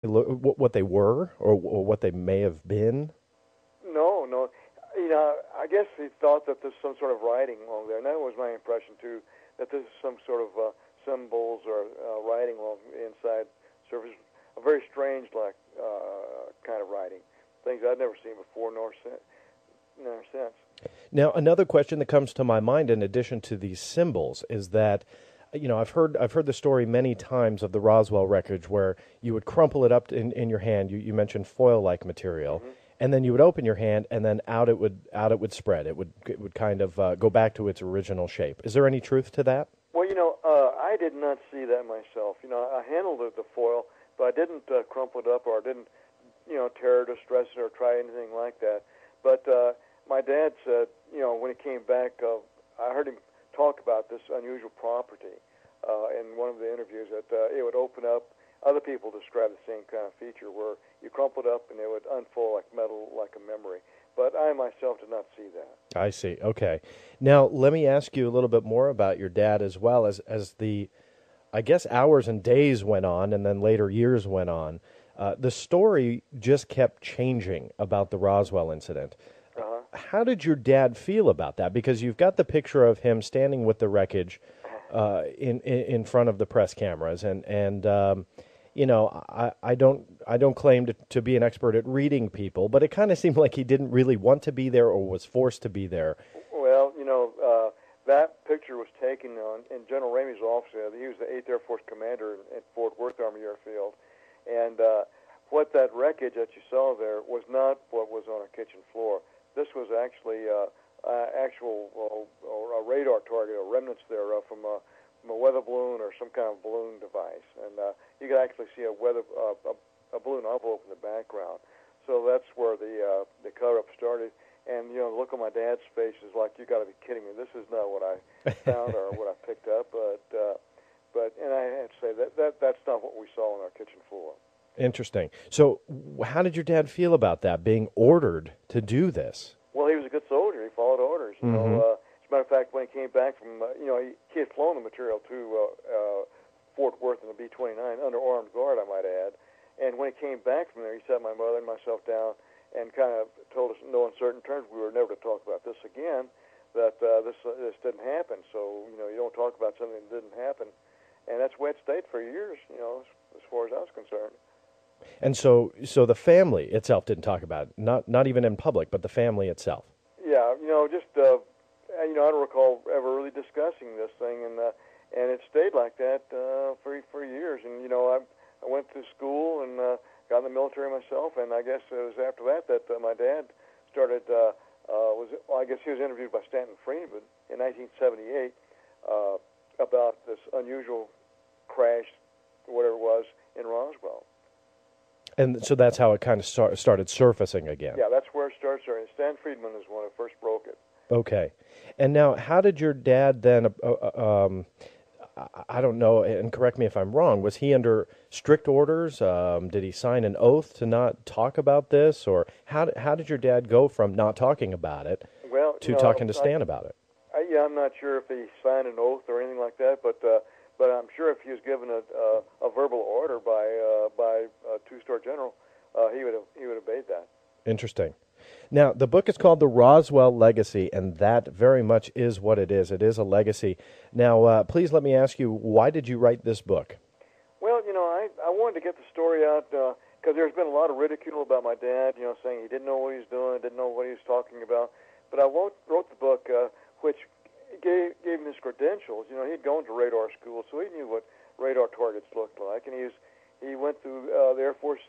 what they were or what they may have been? No, no. I guess he thought that there's some sort of writing along there, and that was my impression too. That there's some sort of symbols or writing along the inside surface. A very strange, like kind of writing, things I'd never seen before nor since. Now, another question that comes to my mind, in addition to these symbols, is that I've heard the story many times of the Roswell wreckage where you would crumple it up in your hand. You mentioned foil-like material, Hmm. and then you would open your hand, and then out it would spread. It would kind of go back to its original shape. Is there any truth to that? Well, I did not see that myself. I handled the foil, but I didn't crumple it up, or I didn't, tear it or stress it or try anything like that. But my dad said, when he came back, I heard him talk about this unusual property in one of the interviews, that it would open up. Other people describe the same kind of feature where you crumple it up and it would unfold like metal, like a memory. But I myself did not see that. I see. Okay. Now, let me ask you a little bit more about your dad as well as the, I guess, hours and days went on, and then later years went on. The story just kept changing about the Roswell incident. Uh-huh. How did your dad feel about that? Because you've got the picture of him standing with the wreckage in front of the press cameras, I don't claim to be an expert at reading people, but it kind of seemed like he didn't really want to be there or was forced to be there. Well, that picture was taken in General Ramey's office. He was the 8th Air Force commander at Fort Worth Army Airfield. And what that wreckage that you saw there was not what was on our kitchen floor. This was actually actual a radar target, or remnants there from a weather balloon or some kind of balloon device. And you could actually see a balloon envelope in the background. So that's where the cover-up started. And the look on my dad's face is like, you got to be kidding me. This is not what I found or what I picked up. But and I have to say that's not what we saw on our kitchen floor. Interesting. So, how did your dad feel about that, being ordered to do this? Well, he was a good soldier. He followed orders. Mm-hmm. As a matter of fact, when he came back from, he had flown the material to Fort Worth in a B-29 under armed guard, I might add. And when he came back from there, he sat my mother and myself down and kind of told us in no uncertain terms we were never to talk about this again. That this didn't happen. So you don't talk about something that didn't happen. And that's the way it stayed for years, as far as I was concerned. And so the family itself didn't talk about it, not even in public, but the family itself. Yeah, just I don't recall ever really discussing this thing, and it stayed like that for years. And I went to school and got in the military myself, and I guess it was after that my dad started. I guess he was interviewed by Stanton Friedman in 1978 about this unusual crash, whatever it was, in Roswell. And so that's how it kind of started surfacing again. Yeah, that's where it starts. Stan Friedman is one who first broke it. Okay. And now, how did your dad then, I don't know, and correct me if I'm wrong, was he under strict orders? Did he sign an oath to not talk about this? Or how did your dad go from not talking about it to talking to Stan about it? I'm not sure if he signed an oath or anything like that, but I'm sure if he was given a verbal order by a two-star general, he would have obeyed that. Interesting. Now, the book is called The Roswell Legacy, and that very much is what it is. It is a legacy. Now, please let me ask you, why did you write this book? Well, I wanted to get the story out because there's been a lot of ridicule about my dad, saying he didn't know what he was doing, didn't know what he was talking about. But I wrote the book, which gave him his credentials. He'd gone to radar school, so he knew what radar targets looked like, and he went through the Air Force,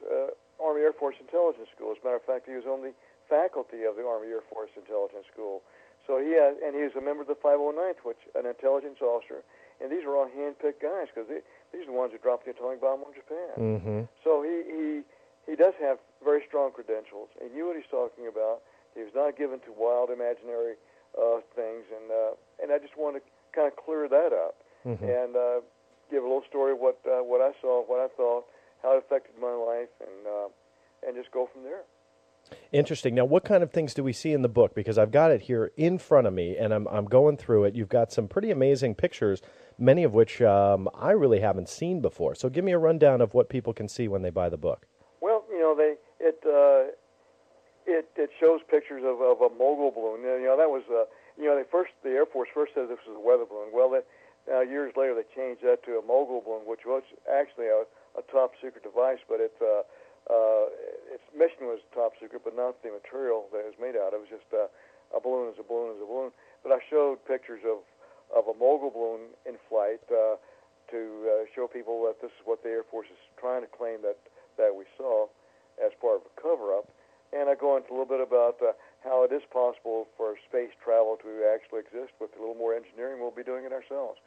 Army Air Force Intelligence School. As a matter of fact, he was on the faculty of the Army Air Force Intelligence School. So he was a member of the 509th, which an intelligence officer, and these are all hand-picked guys because these are the ones who dropped the atomic bomb on Japan. Mm-hmm. So he does have very strong credentials. He knew what he's talking about. He was not given to wild, imaginary things, and I just want to kind of clear that up Mm-hmm. and give a little story of what I saw, what I thought, how it affected my life, and just go from there. Interesting. Now, what kind of things do we see in the book? Because I've got it here in front of me, and I'm going through it. You've got some pretty amazing pictures, many of which I really haven't seen before. So give me a rundown of what people can see when they buy the book. Well, it shows pictures of a mogul balloon. That was the Air Force first said this was a weather balloon. Well, years later they changed that to a mogul balloon, which was actually a top secret device, but its mission was top secret, but not the material that it was made out of. It was just a balloon is a balloon is a balloon. But I showed pictures of a mogul balloon in flight to show people that this is what the Air Force is trying to claim that we saw as part of a cover-up. And I go into a little bit about how it is possible for space travel to actually exist. With a little more engineering, we'll be doing it ourselves,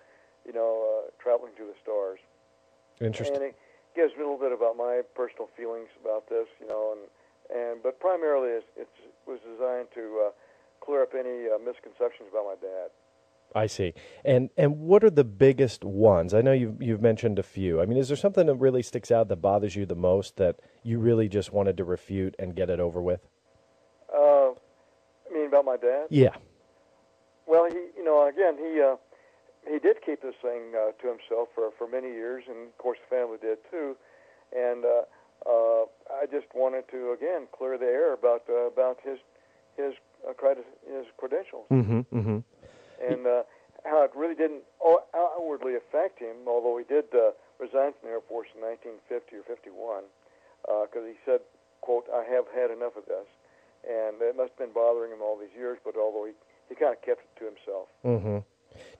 traveling to the stars. Interesting. And it gives me a little bit about my personal feelings about this, but primarily it was designed to clear up any misconceptions about my dad. I see. And what are the biggest ones? I know you've mentioned a few. I mean, is there something that really sticks out that bothers you the most that you really just wanted to refute and get it over with? I mean, about my dad? Yeah. Well, he did keep this thing to himself for many years, and of course the family did too. And I just wanted to again clear the air about his credentials. Mm-hmm. Mm-hmm. And how it really didn't outwardly affect him, although he did resign from the Air Force in 1950 or 51, because he said, quote, "I have had enough of this." And it must have been bothering him all these years, but although he kind of kept it to himself. Mm-hmm.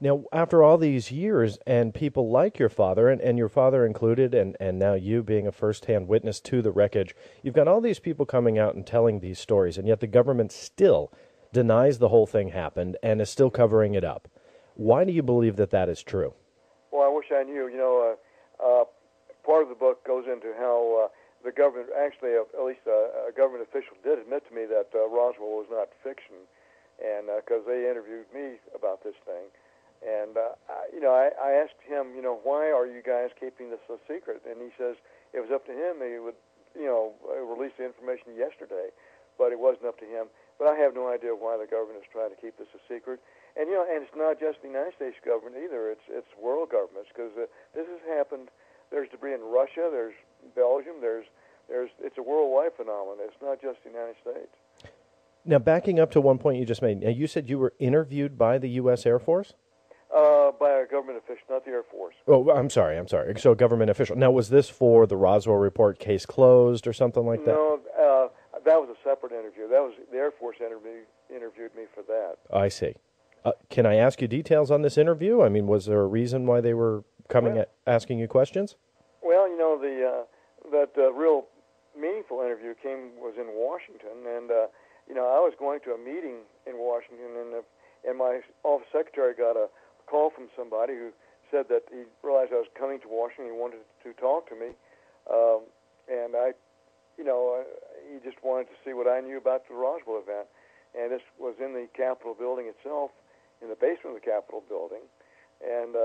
Now, after all these years, and people like your father, and your father included, and now you being a first-hand witness to the wreckage, you've got all these people coming out and telling these stories, and yet the government still denies the whole thing happened and is still covering it up. Why do you believe that is true? Well, I wish I knew. Part of the book goes into how the government, actually, at least a government official did admit to me that Roswell was not fiction, and because they interviewed me about this thing. And, I asked him, why are you guys keeping this a secret? And he says it was up to him. He would, release the information yesterday, but it wasn't up to him. But I have no idea why the government is trying to keep this a secret. And, and it's not just the United States government either. It's world governments, because this has happened. There's debris in Russia. There's Belgium. It's a worldwide phenomenon. It's not just the United States. Now, backing up to one point you just made, now you said you were interviewed by the U.S. Air Force? By a government official, not the Air Force. Oh, I'm sorry. So a government official. Now, was this for the Roswell report, case closed or something like that? No, that was a separate interview. That was the Air Force interviewed me for that. I see. Can I ask you details on this interview? I mean, was there a reason why they were asking you questions? Well, that real meaningful interview was in Washington, and I was going to a meeting in Washington, and my office secretary got a call from somebody who said that he realized I was coming to Washington. He wanted to talk to me, and he just wanted to see what I knew about the Roswell event. And this was in the Capitol building itself, in the basement of the Capitol building. And,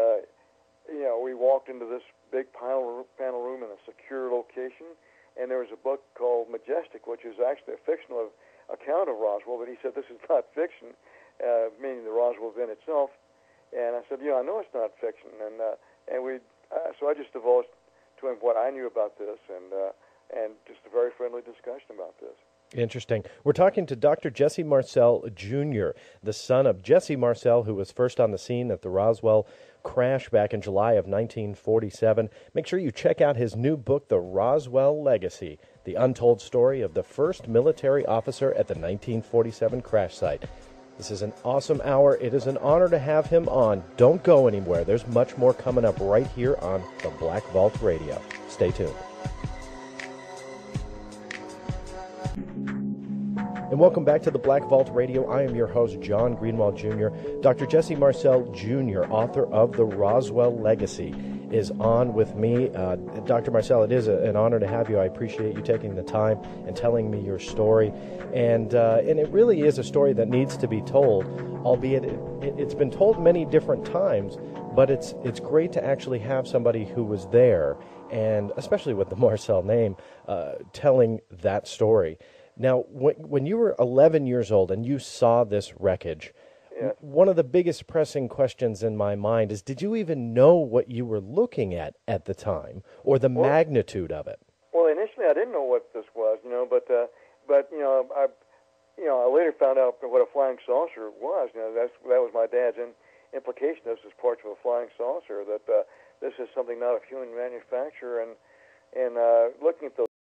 we walked into this big panel room in a secure location, and there was a book called Majestic, which is actually a fictional account of Roswell, but he said this is not fiction, meaning the Roswell event itself. And I said, I know it's not fiction. So I just divulged to him what I knew about this, and just a very friendly discussion about this. Interesting. We're talking to Dr. Jesse Marcel, Jr., the son of Jesse Marcel, who was first on the scene at the Roswell crash back in July of 1947. Make sure you check out his new book, The Roswell Legacy, the untold story of the first military officer at the 1947 crash site. This is an awesome hour. It is an honor to have him on. Don't go anywhere. There's much more coming up right here on the Black Vault Radio. Stay tuned. And welcome back to the Black Vault Radio. I am your host, John Greenwald Jr. Dr. Jesse Marcel Jr., author of The Roswell Legacy, is on with me. Dr. Marcel, it is an honor to have you. I appreciate you taking the time and telling me your story. And it really is a story that needs to be told, albeit it's been told many different times, but it's great to actually have somebody who was there, and especially with the Marcel name, telling that story. Now, when you were 11 years old and you saw this wreckage, Yes. one of the biggest pressing questions in my mind is, did you even know what you were looking at the time, or the Well, magnitude of it? well, initially I didn't know what this was, but I later found out what a flying saucer was. That was my dad's implication. This is parts of a flying saucer. That this is something not of human manufacture. And looking at those